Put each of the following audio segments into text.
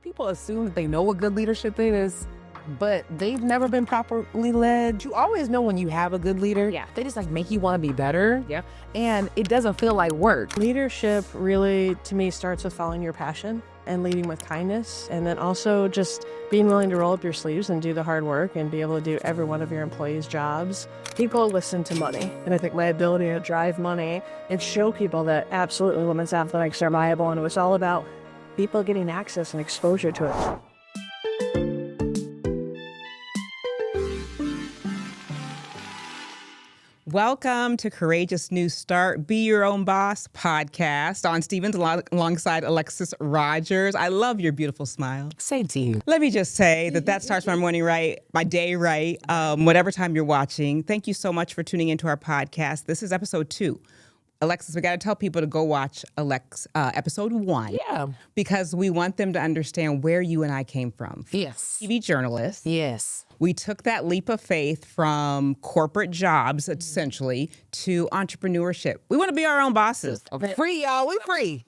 People assume that they know what good leadership is, but they've never been properly led. You always know when you have a good leader. Yeah. They just make you want to be better. Yeah. And it doesn't feel like work. Leadership really, to me, starts with following your passion and leading with kindness, and then also just being willing to roll up your sleeves and do the hard work and be able to do every one of your employees' jobs. People listen to money, and I think my ability to drive money and show people that absolutely women's athletics are viable, and it was all about people getting access and exposure to it. Welcome to Courageous New Start, Be Your Own Boss podcast on Stevens alongside Alexis Rogers. I love your beautiful smile. Same to you. Let me just say that starts my morning right, my day right, whatever time you're watching. Thank you so much for tuning into our podcast. This is episode 2. Alexis, we got to tell people to go watch episode 1. Yeah. Because we want them to understand where you and I came from. Yes. TV journalists. Yes. We took that leap of faith from corporate jobs, essentially, to entrepreneurship. We want to be our own bosses. Free, y'all. We free.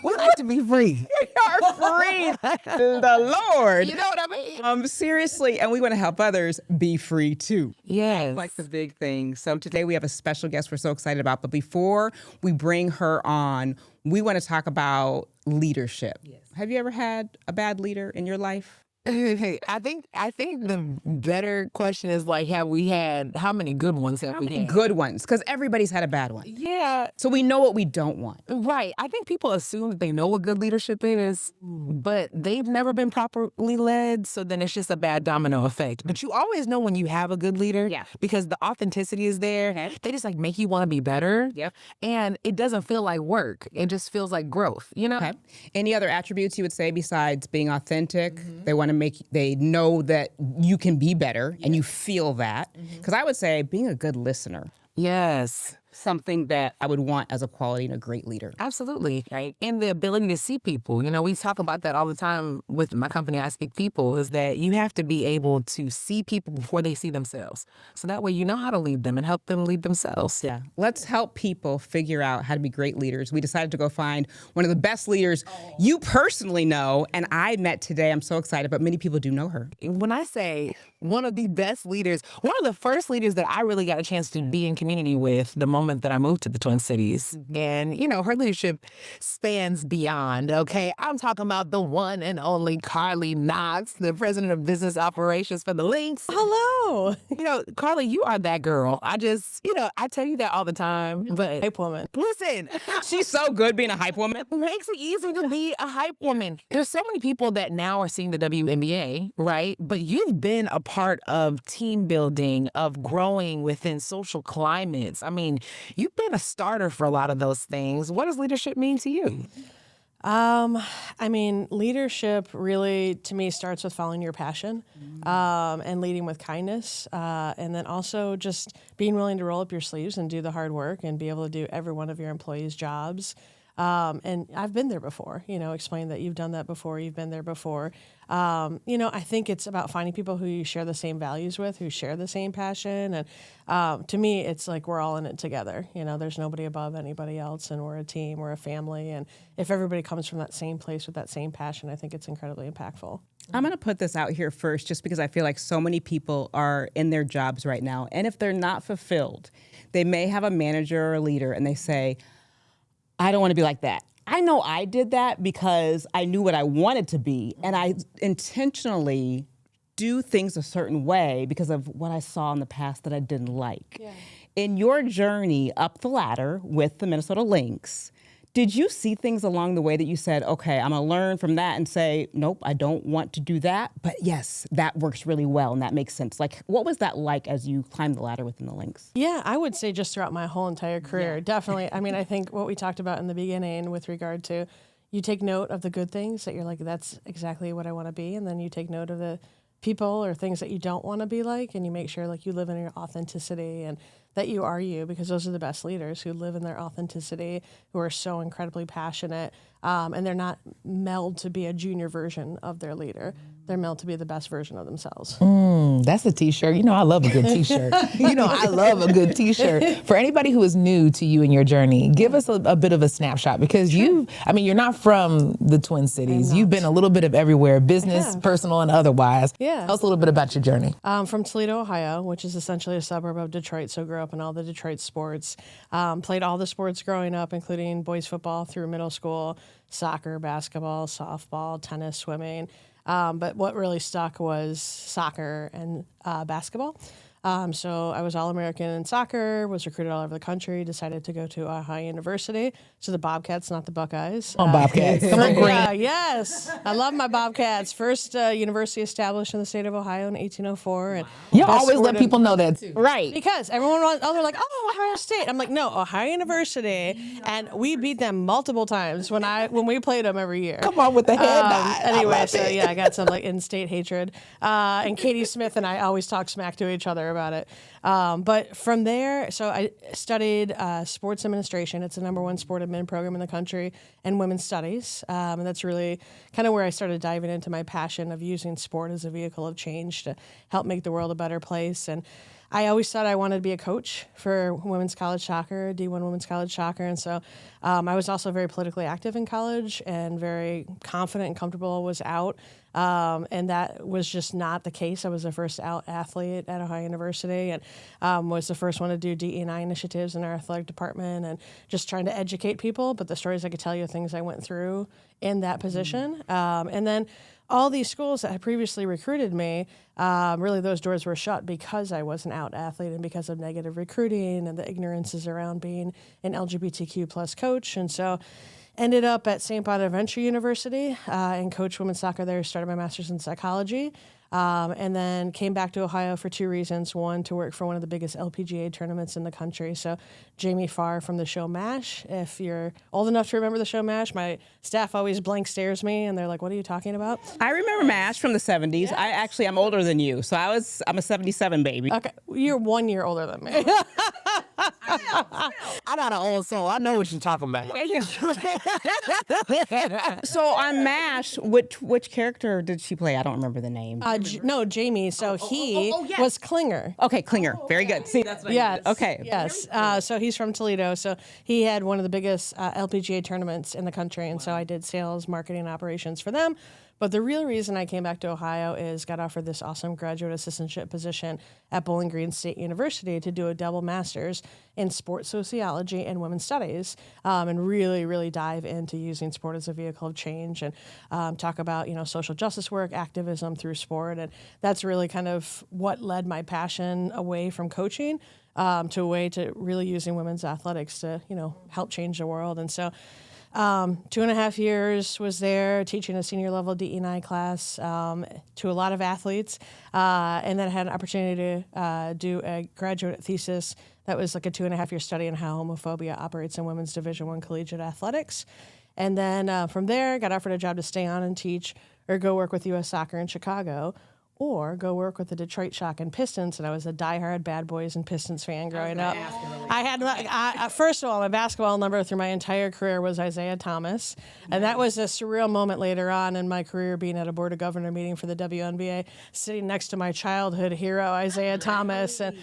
We like to be free. We are free. The Lord. You know what I mean? Seriously. And we want to help others be free, too. Yes. Like the big thing. So today we have a special guest we're so excited about. But before we bring her on, we want to talk about leadership. Yes. Have you ever had a bad leader in your life? Hey, I think the better question is have we had, how many good ones have we had? Good ones, because everybody's had a bad one. Yeah. So we know what we don't want. Right. I think people assume that they know what good leadership is, but they've never been properly led, so then it's just a bad domino effect. But you always know when you have a good leader, because the authenticity is there. Okay. They just make you want to be better. Yep. And it doesn't feel like work. It just feels like growth, you know? Okay. Any other attributes you would say besides being authentic? Mm-hmm. They know that you can be better, and you feel that. Because I would say being a good listener. Yes. Something that I would want as a quality in a great leader. Absolutely. Right. And the ability to see people. You know, we talk about that all the time with my company, I Speak People, is that you have to be able to see people before they see themselves. So that way you know how to lead them and help them lead themselves. Yeah. Let's help people figure out how to be great leaders. We decided to go find one of the best leaders you personally know, and I met today. I'm so excited, but many people do know her. When I say one of the best leaders, one of the first leaders that I really got a chance to be in community with the moment that I moved to the Twin Cities. And, her leadership spans beyond, okay? I'm talking about the one and only Carley Knox, the president of business operations for the Lynx. Hello. Carley, you are that girl. I just, I tell you that all the time, but Hype woman. listen, She's so good being a hype woman. it makes it easy to be a hype woman. There's so many people that now are seeing the WNBA, right? But you've been a part of team building, of growing within social climates. I mean, you've been a starter for a lot of those things. What does leadership mean to you? Leadership really, to me, starts with following your passion and leading with kindness. And then also just being willing to roll up your sleeves and do the hard work and be able to do every one of your employees' jobs. And I've been there before, explain that you've done that before, you've been there before. I think it's about finding people who you share the same values with, who share the same passion. And to me, it's like we're all in it together. There's nobody above anybody else, and we're a team, we're a family. And if everybody comes from that same place with that same passion, I think it's incredibly impactful. I'm going to put this out here first just because I feel like so many people are in their jobs right now. And if they're not fulfilled, they may have a manager or a leader and they say, I don't want to be like that. I know I did that because I knew what I wanted to be, and I intentionally do things a certain way because of what I saw in the past that I didn't like. Yeah. In your journey up the ladder with the Minnesota Lynx, did you see things along the way that you said, okay, I'm going to learn from that and say, nope, I don't want to do that, but yes, that works really well and that makes sense. What was that like as you climbed the ladder within the Lynx? Yeah, I would say just throughout my whole entire career, definitely. I think what we talked about in the beginning with regard to you take note of the good things that you're like, that's exactly what I want to be, and then you take note of the people or things that you don't want to be like, and you make sure you live in your authenticity. And that you are you, because those are the best leaders who live in their authenticity, who are so incredibly passionate, and they're not meld to be a junior version of their leader. They're meld to be the best version of themselves. That's a t-shirt. I love a good t-shirt. I love a good t-shirt. For anybody who is new to you and your journey, give us a bit of a snapshot, because you're not from the Twin Cities. You've been a little bit of everywhere, business, personal, and otherwise. Yeah. Tell us a little bit about your journey. From Toledo, Ohio, which is essentially a suburb of Detroit, so grew up in all the Detroit sports. Played all the sports growing up, including boys football through middle school, soccer, basketball, softball, tennis, swimming. But what really stuck was soccer and basketball. So I was All-American in soccer, was recruited all over the country, decided to go to Ohio University. So the Bobcats, not the Buckeyes. Bobcats. Come on, Grant. Yes. I love my Bobcats. First university established in the state of Ohio in 1804. And You always let people know that too. Right. because they're like, oh, Ohio State. I'm like, no, Ohio University. And we beat them multiple times when we played them every year. Come on with the head nod. Anyway, so I got some like in-state hatred. And Katie Smith and I always talk smack to each other about it. But from there, so I studied sports administration. It's the #1 sport admin program in the country, and women's studies. And that's really kind of where I started diving into my passion of using sport as a vehicle of change to help make the world a better place. And I always thought I wanted to be a coach for women's college soccer, D1 women's college soccer. And so I was also very politically active in college and very confident and comfortable, was out. And that was just not the case. I was the first out athlete at Ohio University, and was the first one to do DE&I initiatives in our athletic department, and just trying to educate people. But the stories I could tell you, things I went through in that position. And then all these schools that had previously recruited me, really those doors were shut because I was an out athlete and because of negative recruiting and the ignorances around being an LGBTQ plus coach. And so ended up at St. Bonaventure University and coached women's soccer there, started my master's in psychology. And then came back to Ohio for two reasons. One, to work for one of the biggest LPGA tournaments in the country. So Jamie Farr from the show MASH. If you're old enough to remember the show MASH, my staff always blank stares me and they're like, what are you talking about? I remember MASH from the 70s. Yes. I'm older than you, so I'm a 77 baby. Okay, you're 1 year older than me. I'm not an old soul. I know what you're talking about. So on MASH, which character did she play? I don't remember the name. No, Jamie. So he was Klinger. Okay, Klinger. Very good. See, that's what Yes. Okay. Yes. So he's from Toledo. So he had one of the biggest LPGA tournaments in the country. And so I did sales, marketing, operations for them. But the real reason I came back to Ohio is got offered this awesome graduate assistantship position at Bowling Green State University to do a double master's in sports sociology and women's studies, and really, really dive into using sport as a vehicle of change and talk about, social justice work, activism through sport. And that's really kind of what led my passion away from coaching to a way to really using women's athletics to, help change the world. And so 2.5 years was there teaching a senior level DE&I class to a lot of athletes, and then I had an opportunity to do a graduate thesis that was like a 2.5 year study in how homophobia operates in women's Division I collegiate athletics. And then from there, got offered a job to stay on and teach or go work with U.S. Soccer in Chicago, or go work with the Detroit Shock and Pistons. And I was a diehard Bad Boys and Pistons fan growing up. I had, first of all, my basketball number through my entire career was Isaiah Thomas. And that was a surreal moment later on in my career, being at a Board of Governor meeting for the WNBA, sitting next to my childhood hero, Isaiah Thomas. And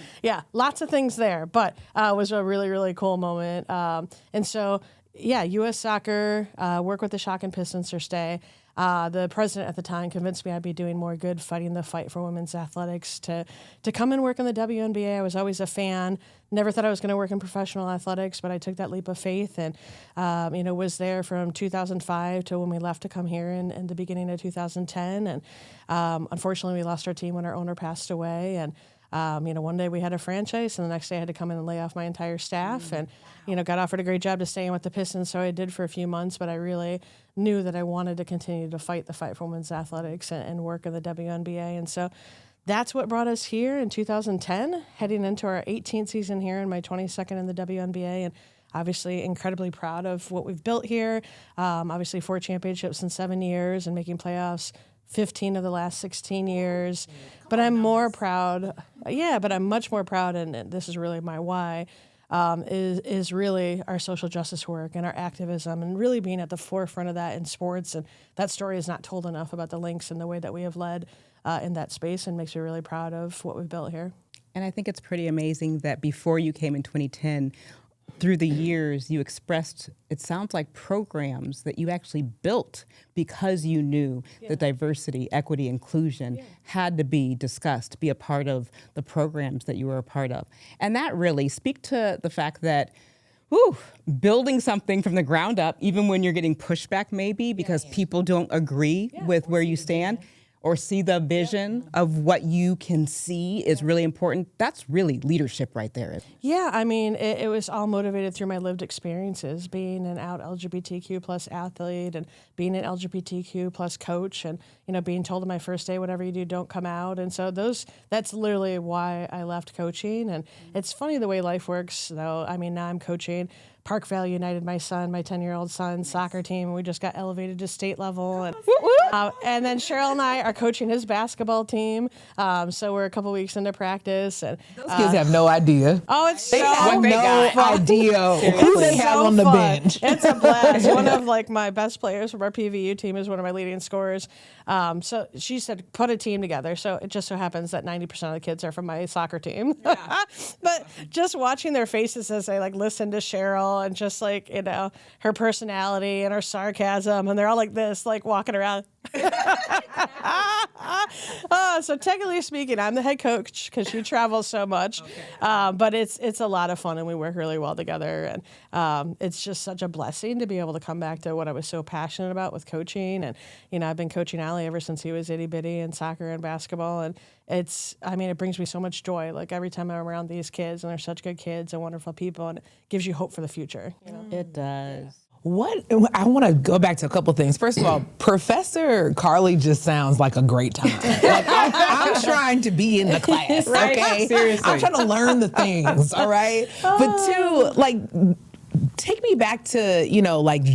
lots of things there, but it was a really, really cool moment. And so, U.S. Soccer, work with the Shock and Pistons or stay. The president at the time convinced me I'd be doing more good fighting the fight for women's athletics to come and work in the WNBA. I was always a fan. Never thought I was going to work in professional athletics, but I took that leap of faith and, was there from 2005 to when we left to come here in the beginning of 2010. And unfortunately, we lost our team when our owner passed away. And one day we had a franchise, and the next day I had to come in and lay off my entire staff, and got offered a great job to stay in with the Pistons, so I did for a few months. But I really knew that I wanted to continue to fight the fight for women's athletics and work in the WNBA, and so that's what brought us here in 2010, heading into our 18th season here and my 22nd in the WNBA, and obviously incredibly proud of what we've built here. Obviously 4 championships in 7 years and making playoffs 15 of the last 16 years. But I'm more proud. Yeah, but I'm much more proud, and this is really my why, is really our social justice work and our activism and really being at the forefront of that in sports. And that story is not told enough about the Lynx and the way that we have led in that space, and makes me really proud of what we've built here. And I think it's pretty amazing that before you came in 2010, through the years, you expressed, it sounds like, programs that you actually built because you knew that diversity, equity, inclusion had to be discussed, be a part of the programs that you were a part of. And that really speak to the fact that building something from the ground up, even when you're getting pushback maybe because people don't agree with where you stand, or see the vision of what you can see is really important. That's really leadership right there. Yeah, I mean, it was all motivated through my lived experiences, being an out LGBTQ plus athlete and being an LGBTQ plus coach, and being told on my first day, whatever you do, don't come out. And so that's literally why I left coaching. And it's funny the way life works, though. I mean, now I'm coaching Park Valley United, my 10-year-old son's soccer team. We just got elevated to state level. And then Cheryl and I are coaching his basketball team. So we're a couple weeks into practice. And those kids have no idea. Oh, it's they so have no idea who they have on the bench. It's a blast. One of my best players from our PVU team is one of my leading scorers. So she said, put a team together. So it just so happens that 90% of the kids are from my soccer team. Yeah. But just watching their faces as they listen to Cheryl and just her personality and her sarcasm, and they're all like this, walking around. So technically speaking, I'm the head coach because she travels so much. But it's a lot of fun, and we work really well together. And it's just such a blessing to be able to come back to what I was so passionate about with coaching. And I've been coaching Allie ever since he was itty bitty in soccer and basketball. And it brings me so much joy. Every time I'm around these kids, and they're such good kids and wonderful people, and it gives you hope for the future. It does. I want to go back to a couple things. First of all, Professor Carley just sounds like a great time. I'm trying to be in the class, right? Okay? Seriously. I'm trying to learn the things, all right? But two, take me back to,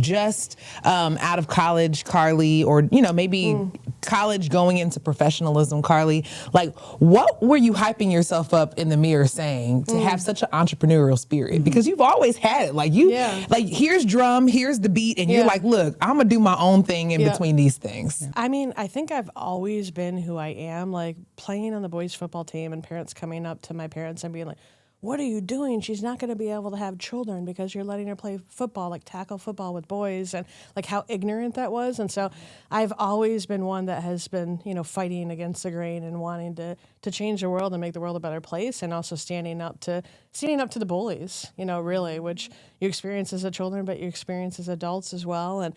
just out of college, Carley, or, maybe college going into professionalism, Carley. What were you hyping yourself up in the mirror saying to have such an entrepreneurial spirit? Because you've always had it. Here's drum, here's the beat, and you're like, look, I'm going to do my own thing in between these things. I mean, I think I've always been who I am, playing on the boys' football team, and parents coming up to my parents and being like, what are you doing? She's not going to be able to have children because you're letting her play football, tackle football with boys, and how ignorant that was. And so I've always been one that has been, fighting against the grain and wanting to change the world and make the world a better place, and also standing up to the bullies, really, which you experience as a children, but you experience as adults as well. And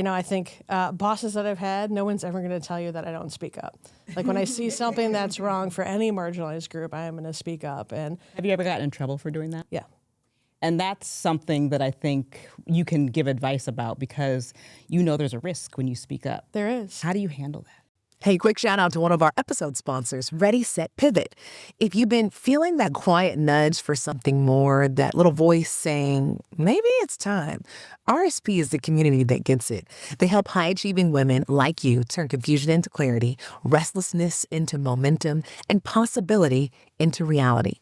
I think bosses that I've had, no one's ever going to tell you that I don't speak up. When I see something that's wrong for any marginalized group, I am going to speak up. And have you ever gotten in trouble for doing that? Yeah. And that's something that I think you can give advice about, because there's a risk when you speak up. There is. How do you handle that? Hey, quick shout out to one of our episode sponsors, Ready, Set, Pivot. If you've been feeling that quiet nudge for something more, that little voice saying, maybe it's time, RSP is the community that gets it. They help high-achieving women like you turn confusion into clarity, restlessness into momentum, and possibility into reality.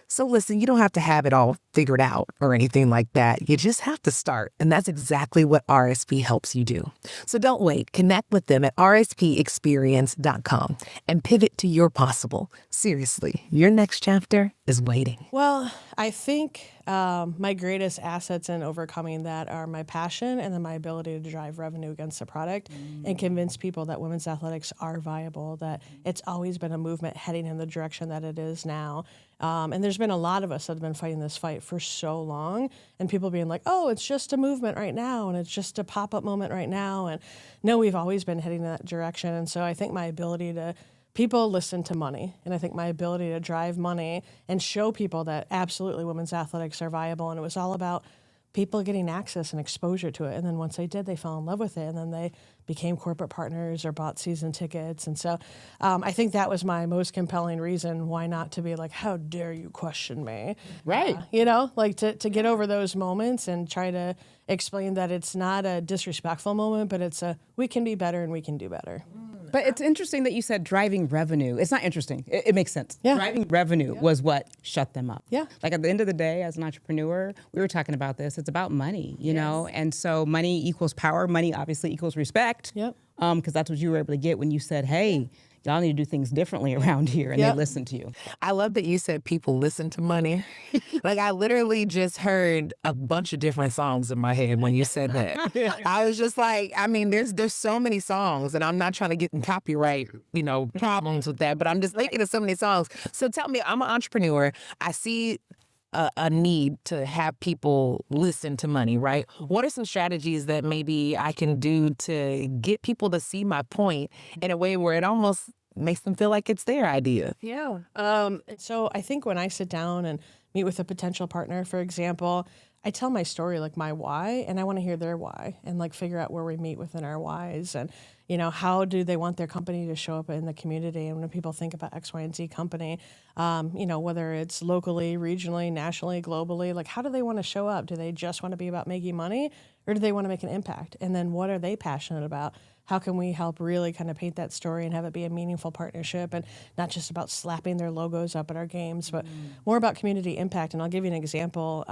So listen, you don't have to have it all figured out or anything like that. You just have to start. And that's exactly what RSP helps you do. So don't wait. Connect with them at rspexperience.com and pivot to your possible. Seriously, your next chapter is waiting. Well, I think my greatest assets in overcoming that are my passion and then my ability to drive revenue against the product and convince people that women's athletics are viable, that it's always been a movement heading in the direction that it is now. And there's been a lot of us that have been fighting this fight for so long, and people being like, oh, it's just a movement right now, and it's just a pop-up moment right now. And no, we've always been heading in that direction. And so I think my ability to people listen to money, and I think my ability to drive money and show people that absolutely women's athletics are viable, and it was all about people getting access and exposure to it. And then once they did, they fell in love with it, and then they became corporate partners or bought season tickets. And so I think that was my most compelling reason why not to be like, how dare you question me? Right. To get over those moments and try to explain that it's not a disrespectful moment, but it's we can be better and we can do better. But it's interesting that you said driving revenue. It's not interesting. It makes sense. Yeah. Driving revenue was what shut them up. Yeah. Like at the end of the day, as an entrepreneur, we were talking about this. It's about money, you know? And so money equals power. Money obviously equals respect. Yep. Because that's what you were able to get when you said, hey, y'all need to do things differently around here. And they listened to you. I love that you said people listen to money. Like, I literally just heard a bunch of different songs in my head when you said that. I was just like, I mean, there's so many songs, and I'm not trying to get in copyright, problems with that, but I'm just thinking of so many songs. So tell me, I'm an entrepreneur. I see a need to have people listen to money, right? What are some strategies that maybe I can do to get people to see my point in a way where it almost makes them feel like it's their idea? Yeah. So I think when I sit down and meet with a potential partner, for example, I tell my story, like my why, and I want to hear their why and like figure out where we meet within our whys and, how do they want their company to show up in the community? And when people think about X, Y, and Z company, whether it's locally, regionally, nationally, globally, like how do they want to show up? Do they just want to be about making money, or do they want to make an impact? And then what are they passionate about? How can we help really kind of paint that story and have it be a meaningful partnership and not just about slapping their logos up at our games, but more about community impact? And I'll give you an example.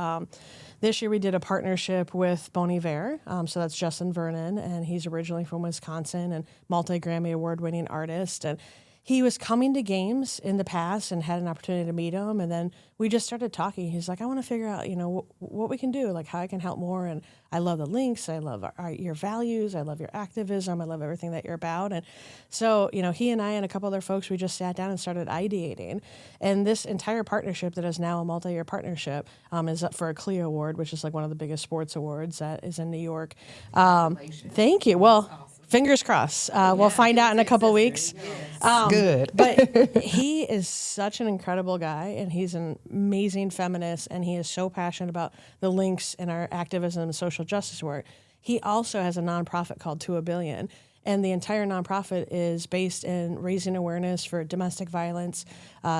This year we did a partnership with Bon Iver. So that's Justin Vernon, and he's originally from Wisconsin and multi-Grammy award-winning artist. And he was coming to games in the past and had an opportunity to meet him. And then we just started talking. He's like, I want to figure out, what we can do, like how I can help more. And I love the Lynx. I love your values. I love your activism. I love everything that you're about. And so, he and I and a couple other folks, we just sat down and started ideating. And this entire partnership that is now a multi-year partnership is up for a CLEO award, which is like one of the biggest sports awards that is in New York. Thank you. Well, fingers crossed. We'll find out in a couple weeks. Good. But he is such an incredible guy, and he's an amazing feminist, and he is so passionate about the Lynx and our activism and social justice work. He also has a nonprofit called To a Billion. And the entire nonprofit is based in raising awareness for domestic violence,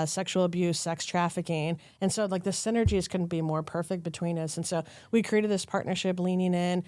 sexual abuse, sex trafficking. And so like the synergies couldn't be more perfect between us. And so we created this partnership leaning in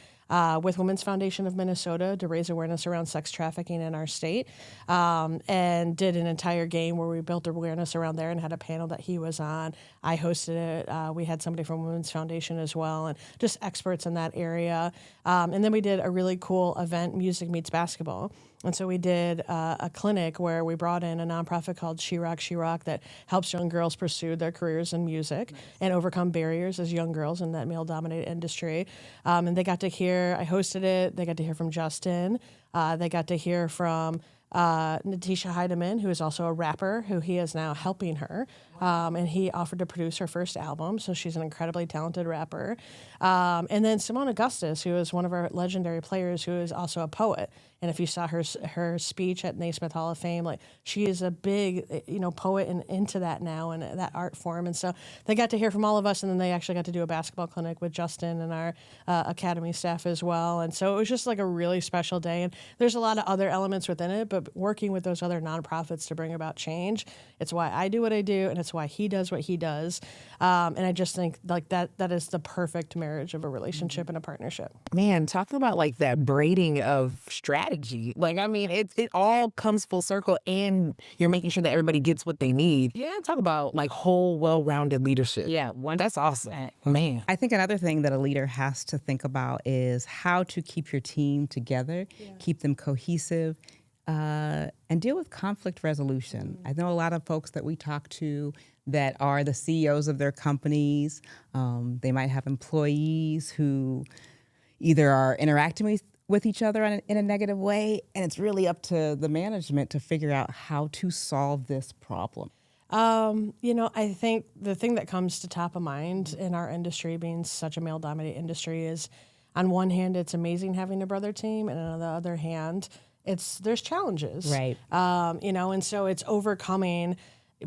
with Women's Foundation of Minnesota to raise awareness around sex trafficking in our state, and did an entire game where we built awareness around there and had a panel that he was on. I hosted it. We had somebody from Women's Foundation as well, and just experts in that area. And then we did a really cool event, Music Meets Basketball. And so we did a clinic where we brought in a nonprofit called She Rock that helps young girls pursue their careers in music and overcome barriers as young girls in that male-dominated industry. And they got to hear, I hosted it, they got to hear from Justin. They got to hear from Natisha Heidemann, who is also a rapper, who he is now helping her. And he offered to produce her first album, so she's an incredibly talented rapper. And then Simone Augustus, who is one of our legendary players, who is also a poet. And if you saw her speech at Naismith Hall of Fame, like she is a big, poet and into that now and that art form. And so they got to hear from all of us, and then they actually got to do a basketball clinic with Justin and our academy staff as well. And so it was just like a really special day. And there's a lot of other elements within it, but working with those other nonprofits to bring about change, it's why I do what I do, and it's why he does what he does. And I just think like that is the perfect marriage of a relationship and a partnership. Man, talking about like that braiding of strategy. Like, I mean, it all comes full circle, and you're making sure that everybody gets what they need. Yeah, talk about like whole, well-rounded leadership. Yeah, that's awesome. Man. I think another thing that a leader has to think about is how to keep your team together, keep them cohesive, and deal with conflict resolution. I know a lot of folks that we talk to that are the CEOs of their companies. They might have employees who either are interacting with each other in a negative way, and it's really up to the management to figure out how to solve this problem. I think the thing that comes to top of mind in our industry, being such a male-dominated industry, is on one hand, it's amazing having a brother team, and on the other hand, there's challenges. Right. And so it's overcoming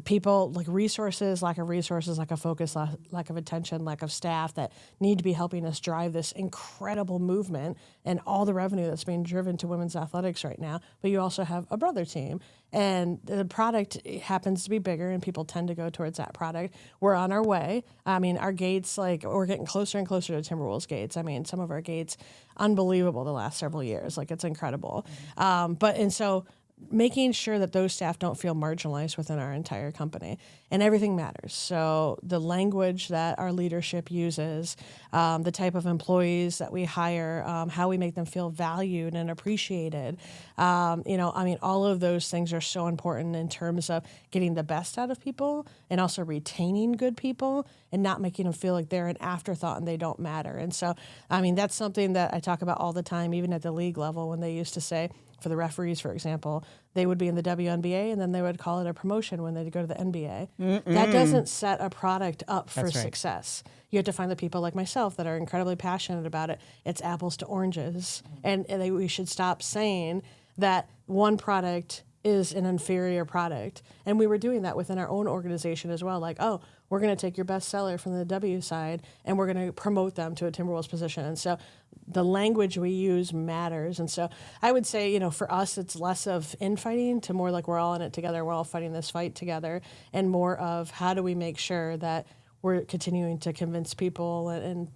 people, like lack of resources, lack of focus, lack of attention, lack of staff that need to be helping us drive this incredible movement and all the revenue that's being driven to women's athletics right now. But you also have a brother team, and the product happens to be bigger, and people tend to go towards that product. We're on our way. I mean, our gates, we're getting closer and closer to Timberwolves gates. I mean, some of our gates, unbelievable the last several years. Like, it's incredible. And so making sure that those staff don't feel marginalized within our entire company. And everything matters. So the language that our leadership uses, the type of employees that we hire, how we make them feel valued and appreciated. All of those things are so important in terms of getting the best out of people and also retaining good people and not making them feel like they're an afterthought and they don't matter. And so, that's something that I talk about all the time, even at the league level, when they used to say, for the referees, for example, they would be in the WNBA and then they would call it a promotion when they go to the NBA. That doesn't set a product up for success. You have to find the people like myself that are incredibly passionate about it. It's apples to oranges. And we should stop saying that one product is an inferior product. And we were doing that within our own organization as well. Like, oh, we're going to take your best seller from the W side and we're going to promote them to a Timberwolves position. And so the language we use matters. And so I would say, for us, it's less of infighting to more like we're all in it together. We're all fighting this fight together, and more of how do we make sure that we're continuing to convince people and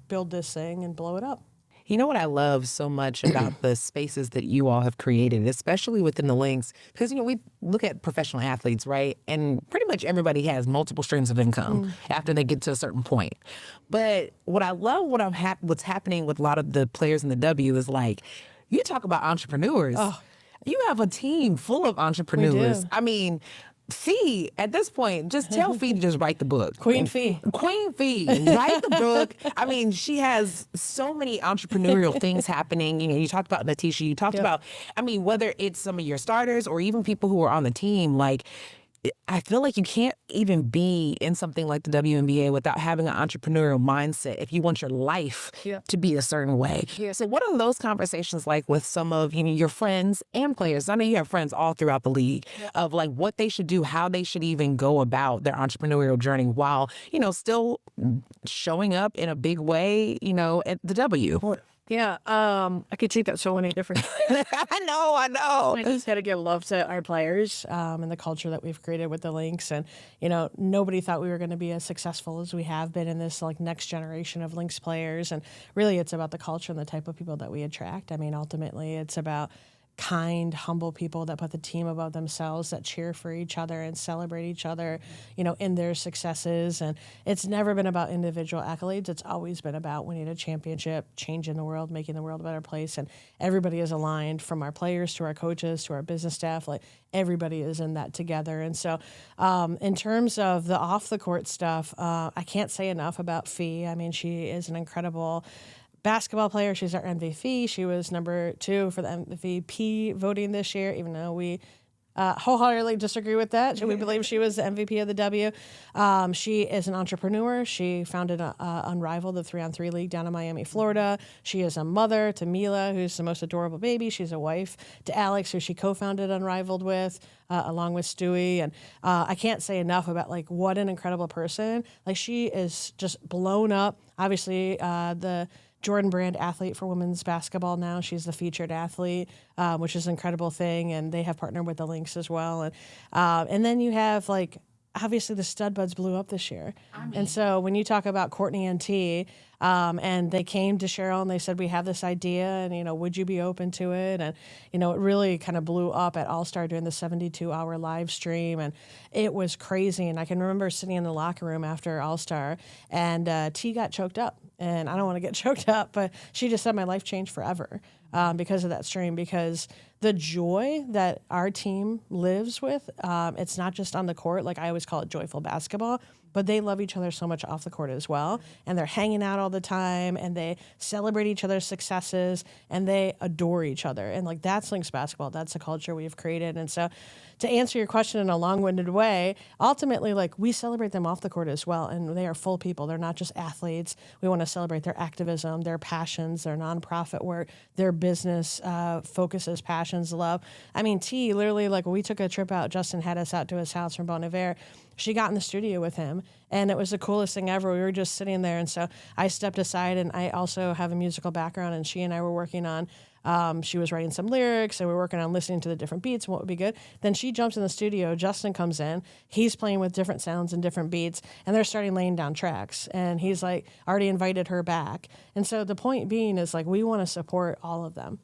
build this thing and blow it up. You know what I love so much about the spaces that you all have created, especially within the Lynx, because, we look at professional athletes, right? And pretty much everybody has multiple streams of income after they get to a certain point. But what I love, what's happening with a lot of the players in the W is like, you talk about entrepreneurs. Oh. You have a team full of entrepreneurs. Fee, at this point, just tell Fee to just write the book. Queen Fee, write the book. She has so many entrepreneurial things happening. You talked about Natisha, you talked about, whether it's some of your starters or even people who are on the team, like, I feel like you can't even be in something like the WNBA without having an entrepreneurial mindset if you want your life to be a certain way. Yeah. So what are those conversations like with some of your friends and players? I know you have friends all throughout the league of like what they should do, how they should even go about their entrepreneurial journey while, still showing up in a big way, at the W. Yeah, I could take that so many different ways. I know. I just had to give love to our players. And the culture that we've created with the Lynx. And, nobody thought we were going to be as successful as we have been in this like next generation of Lynx players. And really it's about the culture and the type of people that we attract. Ultimately it's about kind, humble people that put the team above themselves, that cheer for each other and celebrate each other, in their successes. And it's never been about individual accolades. It's always been about winning a championship, changing the world, making the world a better place. And everybody is aligned, from our players to our coaches to our business staff. Like, everybody is in that together. And so in terms of the off the court stuff, I can't say enough about Fee. She is an incredible basketball player. She's our MVP. She was number 2 for the MVP voting this year, even though we wholeheartedly disagree with that. We believe she was the MVP of the W. She is an entrepreneur. She founded Unrivaled, the 3-on-3 league down in Miami, Florida. She is a mother to Mila, who's the most adorable baby. She's a wife to Alex, who she co-founded Unrivaled with, along with Stewie. And I can't say enough about like what an incredible person. Like, she is just blown up. Obviously, the Jordan Brand athlete for women's basketball now. She's the featured athlete, which is an incredible thing. And they have partnered with the Lynx as well. And then you have like, obviously the stud buds blew up this year. And so when you talk about Courtney and T, and they came to Cheryl and they said, we have this idea and, would you be open to it? And, it really kind of blew up at All-Star during the 72-hour live stream. And it was crazy. And I can remember sitting in the locker room after All-Star and T got choked up. And I don't want to get choked up, but she just said my life changed forever because of that stream, because the joy that our team lives with, it's not just on the court. Like, I always call it joyful basketball, but they love each other so much off the court as well. And they're hanging out all the time and they celebrate each other's successes and they adore each other. And like, that's Lynx basketball. That's the culture we've created. And so to answer your question in a long-winded way, ultimately, like, we celebrate them off the court as well. And they are full people. They're not just athletes. We want to celebrate their activism, their passions, their nonprofit work, their business focuses, passions, love. T, literally, like, when we took a trip out, Justin had us out to his house from Bon Iver. She got in the studio with him, and it was the coolest thing ever. We were just sitting there, and so I stepped aside, and I also have a musical background, and she and I were working on, she was writing some lyrics, and we were working on listening to the different beats and what would be good. Then she jumps in the studio, Justin comes in, he's playing with different sounds and different beats, and they're starting laying down tracks, and he's like already invited her back. And so the point being is, like, we want to support all of them.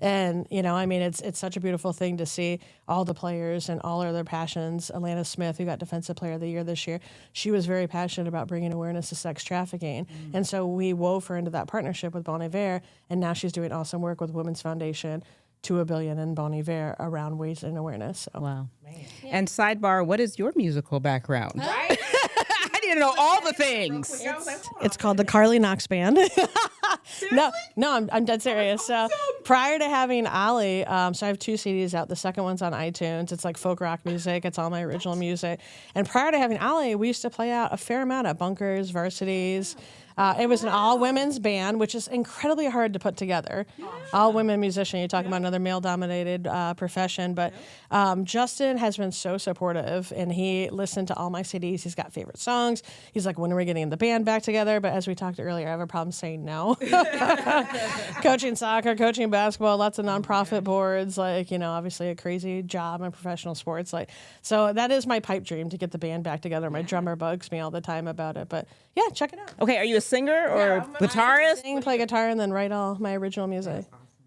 And, I mean, it's such a beautiful thing to see all the players and all of their passions. Alana Smith, who got Defensive Player of the Year this year, she was very passionate about bringing awareness to sex trafficking. And so we wove her into that partnership with Bon Iver, and now she's doing awesome work with Women's Foundation, to $1 billion in Bon Iver around raising awareness. So. Wow. And sidebar, what is your musical background? Right? I need to know all the things. It's called the Carley Knox Band. No, I'm dead serious. So prior to having Ollie, so I have 2 CDs out. The second one's on iTunes. It's like folk rock music. It's all my original music. And prior to having Ollie, we used to play out a fair amount at bunkers, varsities. It was an all-women's band, which is incredibly hard to put together. All-women musician, you're talking about another male-dominated profession. But Justin has been so supportive, and he listened to all my CDs. He's got favorite songs. He's like, when are we getting the band back together? But as we talked earlier, I have a problem saying no. Coaching soccer, coaching basketball, lots of nonprofit boards, obviously a crazy job in professional sports. So that is my pipe dream, to get the band back together. My drummer bugs me all the time about it. But yeah, check it out. Okay, are you a singer or guitarist? Sing, play guitar, and then write all my original music.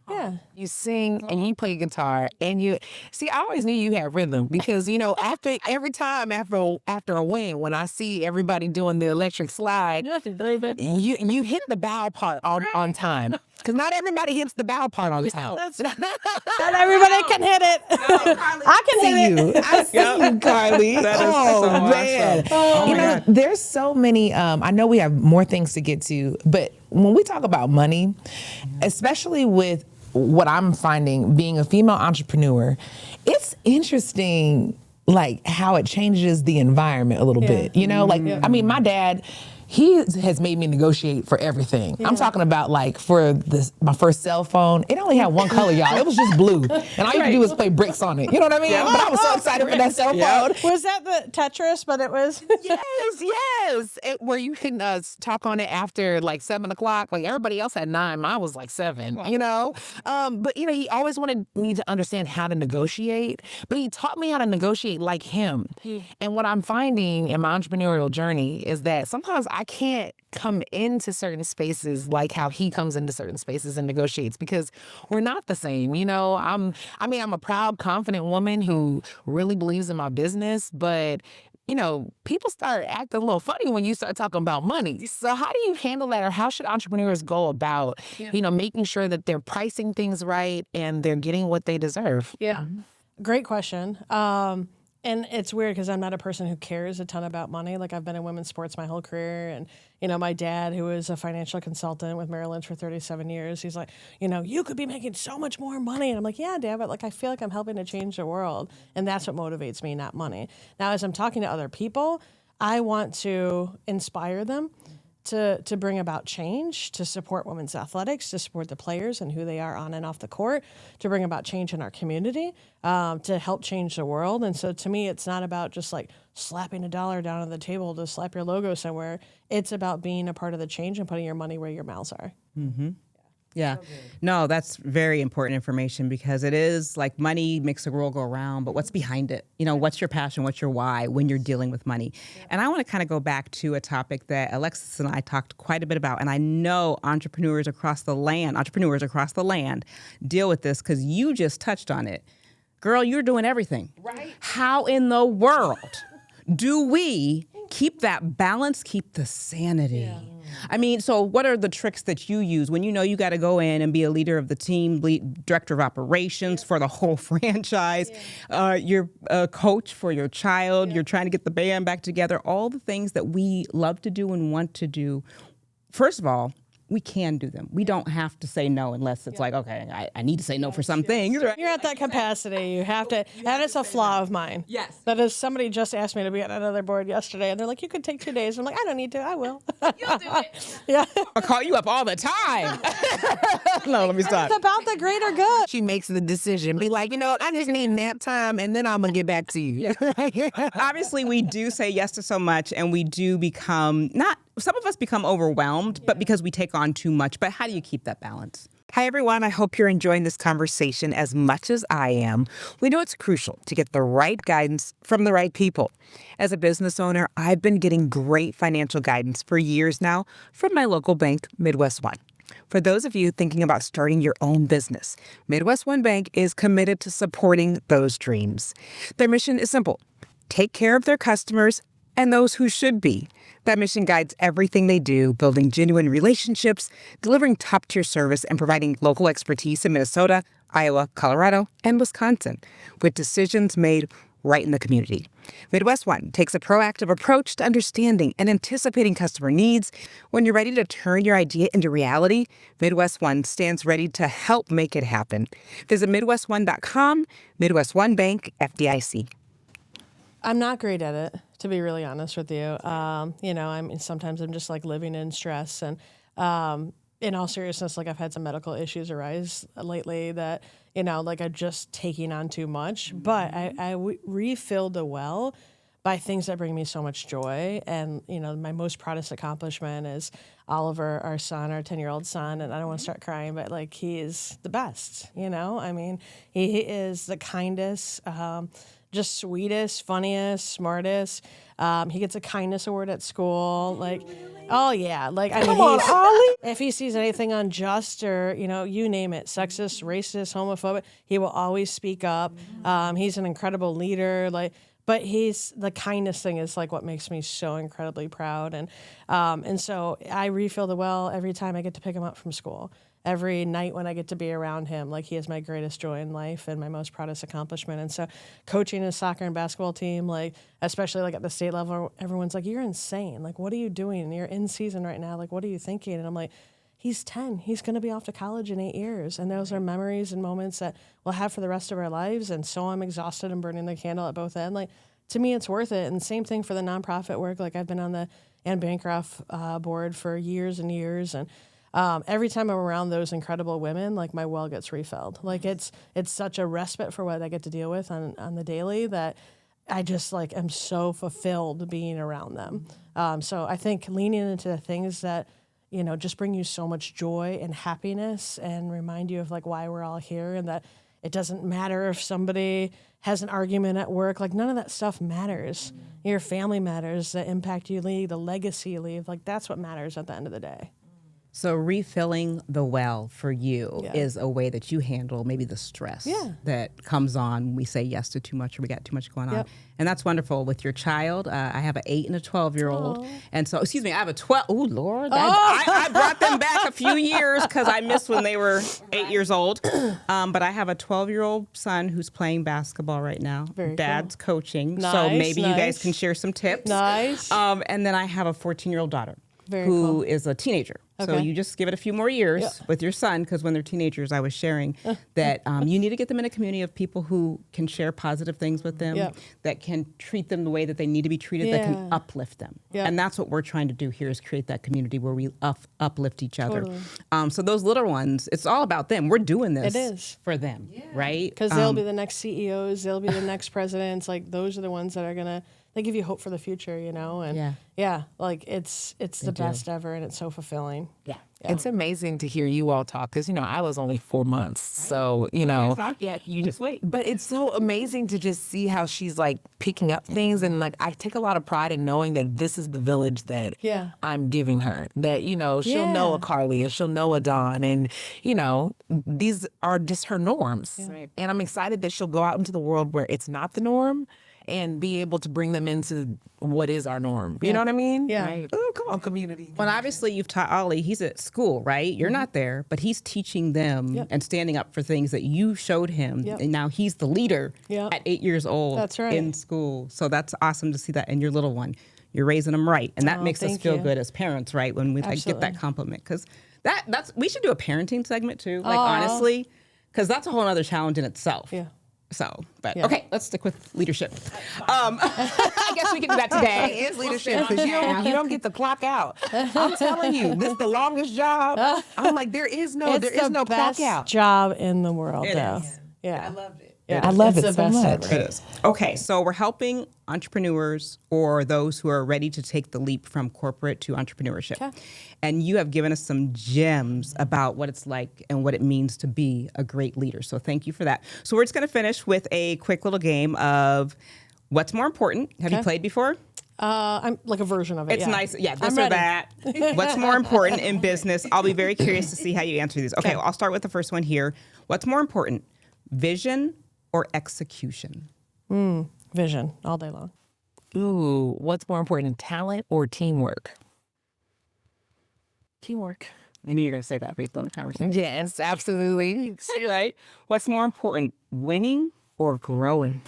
Yeah. You sing and you play guitar and you see. I always knew you had rhythm because after every time after a win, when I see everybody doing the electric slide, you hit the bow part on time because not everybody hits the bow part on time. Not everybody can hit it. I can hit it. I see you, Carly. That is so man. awesome. There's so many. I know we have more things to get to, but when we talk about money, especially with what I'm finding being a female entrepreneur, it's interesting, how it changes the environment a little bit. I mean, my dad, he has made me negotiate for everything. I'm talking about for my first cell phone. It only had one color, y'all. It was just blue. And all you could do was play bricks on it. You know what I mean? But I was so excited for that cell phone. Was that the Tetris? But it was. Yes. Where you can talk on it after 7 o'clock. Everybody else had 9. Mine was 7, But, he always wanted me to understand how to negotiate. But he taught me how to negotiate like him. And what I'm finding in my entrepreneurial journey is that sometimes I can't come into certain spaces like how he comes into certain spaces and negotiates because we're not the same. I'm a proud, confident woman who really believes in my business, but people start acting a little funny when you start talking about money. So how do you handle that, or how should entrepreneurs go about, making sure that they're pricing things right and they're getting what they deserve? Yeah. Great question. And it's weird because I'm not a person who cares a ton about money. I've been in women's sports my whole career. And, my dad, who was a financial consultant with Merrill Lynch for 37 years, he's like, you could be making so much more money. And I'm like, yeah, Dad, but I feel like I'm helping to change the world. And that's what motivates me, not money. Now, as I'm talking to other people, I want to inspire them to bring about change, to support women's athletics, to support the players and who they are on and off the court, to bring about change in our community, to help change the world. And so to me, it's not about just slapping $1 down on the table to slap your logo somewhere. It's about being a part of the change and putting your money where your mouths are. Mm-hmm. Yeah. No, that's very important information because it is money makes the world go around, but what's behind it? What's your passion? What's your why when you're dealing with money? Yeah. And I want to kind of go back to a topic that Alexis and I talked quite a bit about. And I know entrepreneurs across the land deal with this because you just touched on it. Girl, you're doing everything. Right. How in the world do we keep that balance, keep the sanity? Yeah. I mean, so what are the tricks that you use when you got to go in and be a leader of the team, director of operations for the whole franchise, you're a coach for your child, you're trying to get the band back together, all the things that we love to do and want to do. First of all, we can do them. We don't have to say no unless it's okay, I need to say no for some things. Right? You're at that capacity. You have to. That is a flaw of mine. Yes. That is, somebody just asked me to be on another board yesterday, and they're like, you could take 2 days. I'm like, I don't need to. I will. You'll do it. Yeah. I'll call you up all the time. No, let me stop. It's about the greater good. She makes the decision. Be like, I just need nap time, and then I'm going to get back to you. Obviously, we do say yes to so much, and we do become some of us become overwhelmed, but because we take on too much. But how do you keep that balance? Hi, everyone. I hope you're enjoying this conversation as much as I am. We know it's crucial to get the right guidance from the right people. As a business owner, I've been getting great financial guidance for years now from my local bank, MidWestOne. For those of you thinking about starting your own business, MidWestOne Bank is committed to supporting those dreams. Their mission is simple: take care of their customers and those who should be. That mission guides everything they do, building genuine relationships, delivering top-tier service, and providing local expertise in Minnesota, Iowa, Colorado, and Wisconsin, with decisions made right in the community. MidWestOne takes a proactive approach to understanding and anticipating customer needs. When you're ready to turn your idea into reality, MidWestOne stands ready to help make it happen. Visit MidWestOne.com, MidWestOne Bank, FDIC. I'm not great at it, to be really honest with you. Sometimes I'm just like living in stress, and in all seriousness, like I've had some medical issues arise lately that, I'm just taking on too much. But I refill the well by things that bring me so much joy. And, my most proudest accomplishment is Oliver, our son, our 10-year-old son. And I don't want to start crying, but like he is the best, he is the kindest, just sweetest, funniest, smartest. He gets a kindness award at school. Like, oh yeah. Like, if he sees anything unjust or, you name it, sexist, racist, homophobic, he will always speak up. He's an incredible leader. But the kindness thing is like what makes me so incredibly proud. And so I refill the well every time I get to pick him up from school. Every night when I get to be around him, like he is my greatest joy in life and my most proudest accomplishment. And so coaching his soccer and basketball team, like especially like at the state level, everyone's like, you're insane. Like, what are you doing? You're in season right now. Like, what are you thinking? And I'm like, he's 10. He's going to be off to college in 8 years. And those are memories and moments that we'll have for the rest of our lives. And so I'm exhausted and burning the candle at both ends. Like, to me, it's worth it. And same thing for the nonprofit work. Like I've been on the Anne Bancroft board for years and years. And every time I'm around those incredible women, like my well gets refilled. Like it's such a respite for what I get to deal with on the daily that I just like am so fulfilled being around them. So I think leaning into the things that, just bring you so much joy and happiness and remind you of like why we're all here, and that it doesn't matter if somebody has an argument at work. Like none of that stuff matters. Your family matters, the impact you leave, the legacy you leave. Like that's what matters at the end of the day. So refilling the well for you is a way that you handle maybe the stress that comes on when we say yes to too much or we got too much going on. And that's wonderful. With your child, I have an 8 and a 12-year-old. And so, I have a 12. Oh, Lord. I brought them back a few years because I missed when they were 8 years old. But I have a 12-year-old son who's playing basketball right now. Dad's coaching. So maybe you guys can share some tips. Nice. And then I have a 14-year-old daughter who is a teenager. So you just give it a few more years with your son, because when they're teenagers, I was sharing that you need to get them in a community of people who can share positive things with them, that can treat them the way that they need to be treated, that can uplift them. And that's what we're trying to do here, is create that community where we uplift each other. So those little ones, it's all about them. We're doing this for them, right? Because they'll be the next CEOs, they'll be the next presidents. Like those are the ones that are going to, they give you hope for the future, And like it's the best ever, and it's so fulfilling. Yeah. It's amazing to hear you all talk because, I was only 4 months. So, you just wait. But it's so amazing to just see how she's like picking up things. And like, I take a lot of pride in knowing that this is the village that I'm giving her. That, she'll know a Carley and she'll know a Dawn. And, these are just her norms. Right. And I'm excited that she'll go out into the world where it's not the norm and be able to bring them into what is our norm. You know what I mean? Yeah. Right. Oh, come on, community. Well, obviously you've taught Ollie, he's at school, right? You're not there, but he's teaching them and standing up for things that you showed him. And now he's the leader at 8 years old in school. So that's awesome to see that in your little one. You're raising them right. And that makes us feel good as parents, right? When we get that compliment. Because we should do a parenting segment too, like honestly, because that's a whole other challenge in itself. Yeah. So, but okay, let's stick with leadership. I guess we can do that today. It is leadership because you don't get the clock out. I'm telling you, this is the longest job. I'm like, there is no clock out. Job in the world, though. Yeah, I loved it. Yeah, I love it so much. It is. Okay, so we're helping entrepreneurs or those who are ready to take the leap from corporate to entrepreneurship. Okay. And you have given us some gems about what it's like and what it means to be a great leader. So thank you for that. So we're just going to finish with a quick little game of what's more important. Have you played before? I'm like a version of it. It's yeah. nice. Yeah, this I'm or ready. that. What's more important in business? I'll be very curious to see how you answer these. Okay, I'll start with the first one here. What's more important, vision or execution? Vision all day long. Ooh, what's more important, talent or teamwork? Teamwork. I knew you were going to say that based on the conversation. Yes, absolutely. Right? What's more important, winning or growing?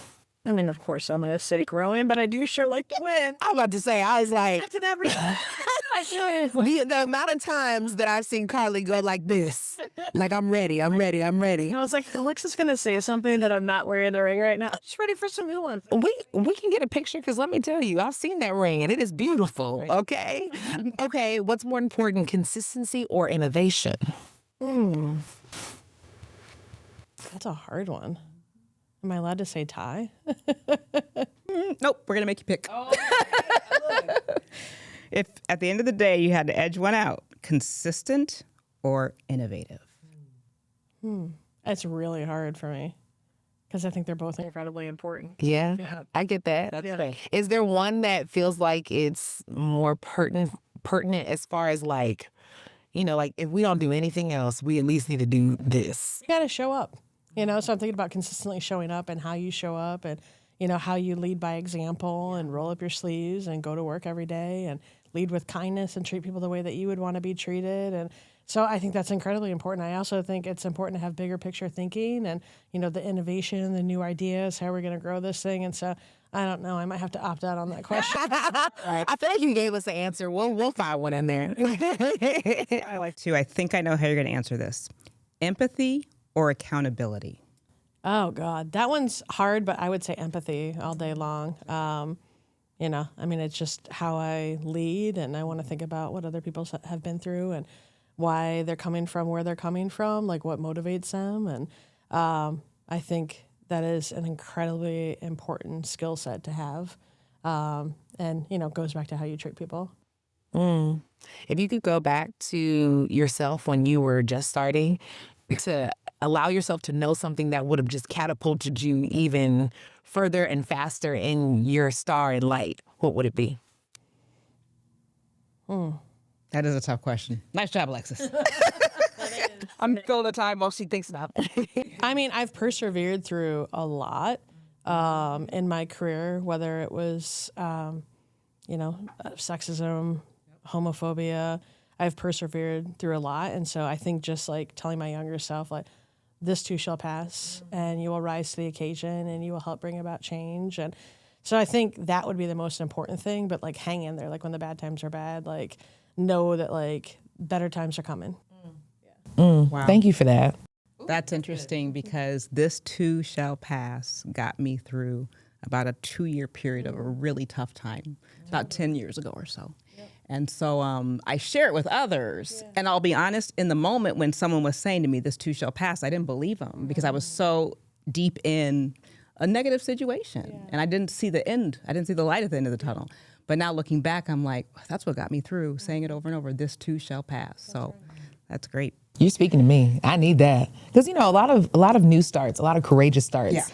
I mean, of course, I'm a city growing, but I do sure like to win. I'm about to say, I was like, That's an every. the amount of times that I've seen Carly go like this, like I'm ready. I was like, Alexis gonna say something that I'm not wearing the ring right now. She's ready for some new ones. We can get a picture because let me tell you, I've seen that ring and it is beautiful. Okay, okay. What's more important, consistency or innovation? That's a hard one. Am I allowed to say tie? Nope, we're going to make you pick. If at the end of the day you had to edge one out, consistent or innovative? It's really hard for me because I think they're both Incredibly important. Yeah, I get that. That's right. Is there one that feels like it's more pertinent as far as like, you know, like if we don't do anything else, we at least need to do this. You got to show up, you know? So I'm thinking about consistently showing up and how you show up and, you know, how you lead by example and roll up your sleeves and go to work every day and lead with kindness and treat people the way that you would want to be treated. And so I think that's incredibly important. I also think it's important to have bigger picture thinking and, you know, the innovation, the new ideas, how we're going to grow this thing. And so I don't know. I might have to opt out on that question. I feel like you gave us the answer. We'll find one in there. I like to. I think I know how you're going to answer this. Empathy or accountability? Oh, God. That one's hard, but I would say empathy all day long. You know, I mean, it's just how I lead, and I want to think about what other people have been through and why they're coming from where they're coming from, like what motivates them. And I think that is an incredibly important skill set to have. And, you know, it goes back to how you treat people. If you could go back to yourself when you were just starting to allow yourself to know something that would have just catapulted you even further and faster in your star and light, what would it be? That is a tough question. Nice job, Alexis. I'm filling the time while she thinks about it. I mean, I've persevered through a lot in my career, whether it was, you know, sexism, homophobia. I've persevered through a lot. And so I think just like telling my younger self, like, this too shall pass and you will rise to the occasion and you will help bring about change. And so I think that would be the most important thing, but like hang in there. Like when the bad times are bad, like know that like better times are coming. Wow. Thank you for that. That's interesting because this too shall pass got me through about a 2-year period of a really tough time, about 10 years ago or so. And so I share it with others. And I'll be honest, in the moment when someone was saying to me, this too shall pass, I didn't believe them because I was so deep in a negative situation. And I didn't see the end. I didn't see the light at the end of the tunnel. But now looking back, I'm like, that's what got me through, saying it over and over, this too shall pass. So that's great. You're speaking to me. I need that. Because, you know, a lot of new starts, a lot of courageous starts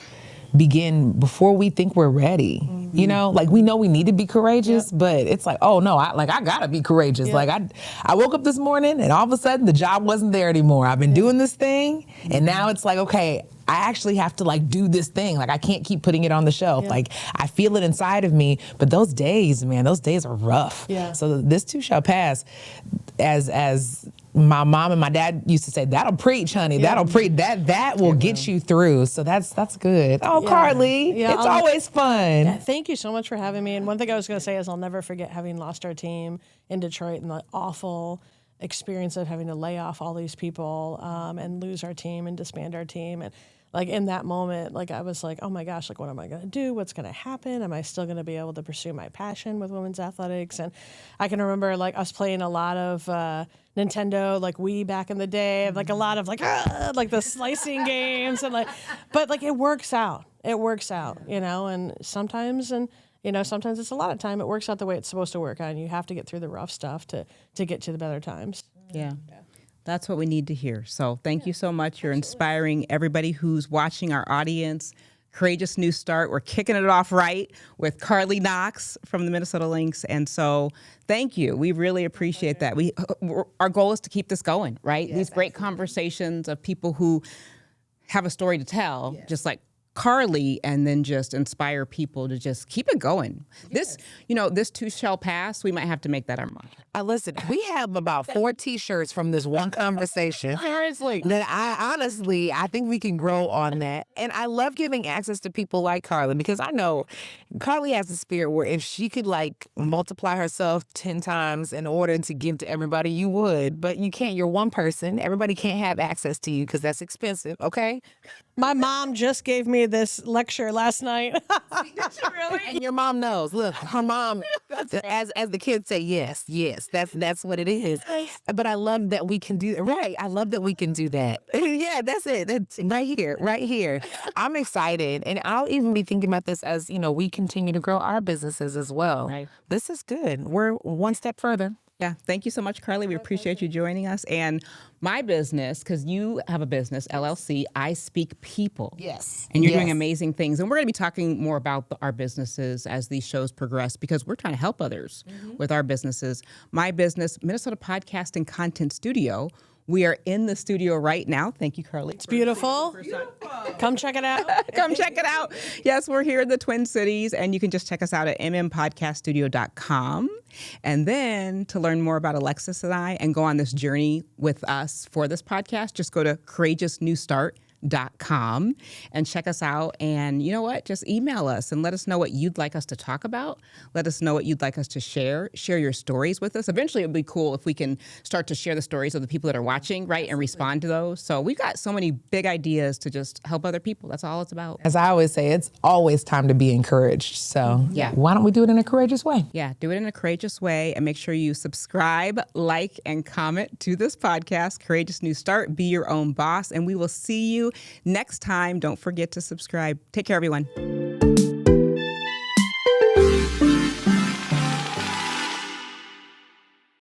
begin before we think we're ready. You know, like we know we need to be courageous, but it's like, oh no, I gotta be courageous. Like I woke up this morning and all of a sudden the job wasn't there anymore. I've been doing this thing and now it's like, okay, I actually have to like do this thing. Like I can't keep putting it on the shelf. Like I feel it inside of me, but those days, man, those days are rough. So this too shall pass. As my mom and my dad used to say, that'll preach, honey. That'll preach. That will get you through. So that's good. Oh, Carly, it's always fun. Thank you so much for having me. And one thing I was going to say is I'll never forget having lost our team in Detroit and the awful experience of having to lay off all these people and lose our team and disband our team. And like in that moment, like I was like, oh my gosh, like what am I going to do? What's going to happen? Am I still going to be able to pursue my passion with women's athletics? And I can remember like us playing a lot of Nintendo, like Wii back in the day, like a lot of like the slicing games and like, but like it works out. It works out, you know, and sometimes it's a lot of time. It works out the way it's supposed to work out, and you have to get through the rough stuff to get to the better times. Yeah. That's what we need to hear. So thank you so much. You're inspiring everybody who's watching, our audience. Courageous New Start. We're kicking it off right with Carley Knox from the Minnesota Lynx. And so thank you. We really appreciate that. Our goal is to keep this going, right? These great conversations of people who have a story to tell, just like Carley, and then just inspire people to just keep it going. This too shall pass. We might have to make that our motto. Listen, we have about 4 T-shirts from this one conversation. Seriously. That I think we can grow on that. And I love giving access to people like Carley, because I know Carley has a spirit where if she could like multiply herself 10 times in order to give to everybody, you would. But you can't. You're one person. Everybody can't have access to you because that's expensive, okay? My mom just gave me this lecture last night. Did you really? And your mom knows. Look, her mom, as the kids say, yes, that's what it is. But I love that we can do right. I love that we can do that. Yeah, that's it. That's right here. I'm excited, and I'll even be thinking about this as we continue to grow our businesses as well. Right. This is good. We're one step further. Yeah, thank you so much, Carley. We appreciate you joining us. And my business, because you have a business, LLC, I Speak People. Yes. And you're doing amazing things. And we're going to be talking more about our businesses as these shows progress, because we're trying to help others with our businesses. My business, Minnesota Podcast and Content Studio. We are in the studio right now. Thank you, Carley. It's beautiful. Come check it out. Come check it out. Yes, we're here in the Twin Cities, and you can just check us out at mmpodcaststudio.com. And then to learn more about Alexis and I and go on this journey with us for this podcast, just go to courageousnewstart.com and check us out. And you know what? Just email us and let us know what you'd like us to talk about. Let us know what you'd like us to share. Share your stories with us. Eventually, it would be cool if we can start to share the stories of the people that are watching, right, and respond to those. So we've got so many big ideas to just help other people. That's all it's about. As I always say, it's always time to be encouraged. So why don't we do it in a courageous way? Yeah, do it in a courageous way, and make sure you subscribe, like, and comment to this podcast, Courageous New Start. Be your own boss, and we will see you next time. Don't forget to subscribe. Take care, everyone.